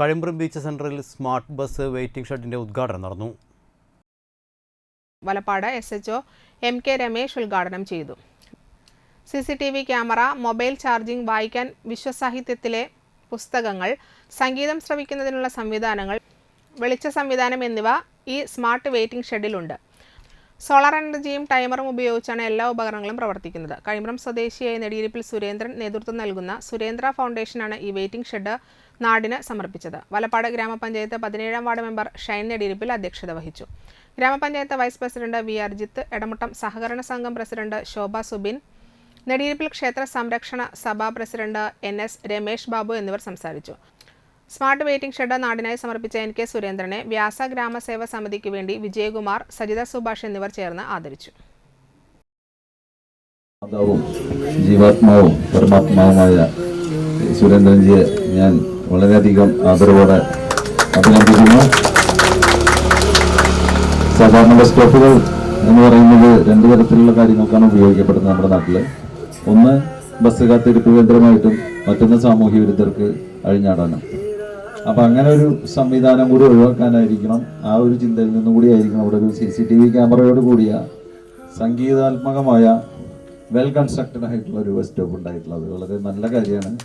Kazhimbram beach സെന്ററിൽ smart bus waiting ഷെഡിന്റെ ഉദ്ഘാടനം നടന്നു. വലപ്പാട് SHO MK രമേശ് ഉദ്ഘാടനം ചെയ്തു. CCTV ക്യാമറ, മൊബൈൽ ചാർജിംഗ്, വായിക്കാൻ വിശ്വസാഹിത്യത്തിലെ പുസ്തകങ്ങൾ, സംഗീതം ശ്രവിക്കുന്നതിനുള്ള സംവിധാനങ്ങൾ, വെളിച്ച സംവിധാനം എന്നിവ ഈ സ്മാർട്ട് വെയിറ്റിംഗ് ഷെഡിലുണ്ട്. സോളാർ എനർജിയും ടൈമറും ഉപയോഗിച്ചാണ് എല്ലാ ഉപകരണങ്ങളും പ്രവർത്തിക്കുന്നത്. കഴിമ്പ്രം സ്വദേശിയായ നെടിയിരിപ്പിൽ സുരേന്ദ്രൻ നേതൃത്വം നൽകുന്ന സുരേന്ദ്ര ഫൗണ്ടേഷനാണ് ഈ വെയിറ്റിംഗ് ഷെഡ് നാടിന് സമർപ്പിച്ചത്. വലപ്പാട് ഗ്രാമപഞ്ചായത്ത് 17ാം വാർഡ് മെമ്പർ ഷൈൻ നെടിയിരിപ്പിൽ അധ്യക്ഷത വഹിച്ചു. ഗ്രാമപഞ്ചായത്ത് vice president V Arjith, Edamuttam സഹകരണ സംഘം പ്രസിഡന്റ് ശോഭ സുബിൻ, നെടിയിരിപ്പിൽ ക്ഷേത്ര സംരക്ഷണ സഭാ പ്രസിഡന്റ് NS രമേശ് ബാബു എന്നിവർ സംസാരിച്ചു. സ്മാർട്ട് വെയിറ്റിംഗ് ഷെഡ് നാടിനായി സമർപ്പിച്ച NK സുരേന്ദ്രനെ വ്യാസ ഗ്രാമസേവ സമിതിക്ക് വേണ്ടി വിജയകുമാർ, സജിത സുഭാഷ് എന്നിവർ ചേർന്ന് ആദരിച്ചു. ജീവാത്മാവും പരമാത്മാവുമായ സുരേന്ദ്രൻജിയെ ഞാൻ വളരെയധികം ആദരവോടെ അഭിനന്ദിക്കുന്നു. സാധാരണ ബസ് സ്റ്റോപ്പുകൾ എന്ന് പറയുന്നത് രണ്ടു തരത്തിലുള്ള കാര്യങ്ങൾക്കാണ് ഉപയോഗിക്കപ്പെടുന്നത് നമ്മുടെ നാട്ടില്. ഒന്ന് ബസ് കാത്തിരിപ്പ് കേന്ദ്രമായിട്ടും മറ്റൊന്ന് സാമൂഹ്യ വിരുദ്ധർക്ക് അഴിഞ്ഞാടാനും. അപ്പൊ അങ്ങനെ ഒരു സംവിധാനം കൂടി ഒഴിവാക്കാനായിരിക്കണം, ആ ഒരു ചിന്തയിൽ നിന്നും കൂടി ആയിരിക്കണം അവിടെ ഒരു CCTV ക്യാമറയോട് കൂടിയ സംഗീതാത്മകമായ വെൽ കൺസ്ട്രക്റ്റഡ് ആയിട്ടുള്ള ഒരു ബസ് സ്റ്റോപ്പ് ഉണ്ടായിട്ടുള്ളത്. വളരെ നല്ല കാര്യമാണ്.